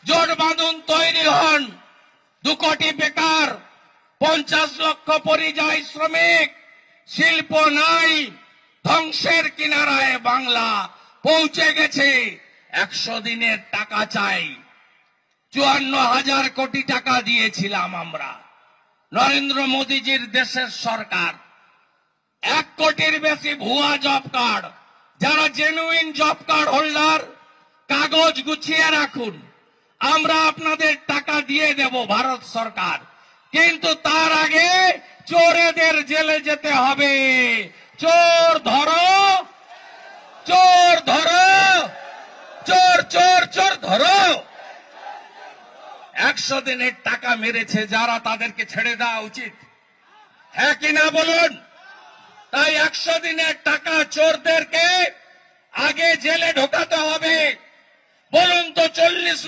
জোট বাঁধুন, তৈরি হন। 2 কোটি বেকার, 50 লক্ষ পরিযায়ী শ্রমিক, শিল্প নাই, ধ্বংসের কিনারায় বাংলা পৌঁছে গেছে। 100 দিনের টাকা চাই। 54,000 কোটি টাকা দিয়েছিলাম আমরা। নরেন্দ্র মোদীজির দেশের সরকার 1 কোটির বেশি ভুয়া জব কার্ড। যারা জেনুইন জব কার্ড হোল্ডার, কাগজ গুছিয়ে রাখুন, আমরা আপনাদের টাকা দিয়ে দেব ভারত সরকার। কিন্তু তার আগে চোরেদের জেলে যেতে হবে। চোর ধরো, চোর ধরো, চোর চোর চোর ধরো। 100 দিনের টাকা মেরেছে যারা, তাদেরকে ছেড়ে দেওয়া উচিত, হ্যাঁ কিনা বলুন? তাই 100 দিনের টাকা চোরদেরকে আগে জেলে ঢোকাতে হবে। বলুন তো, 40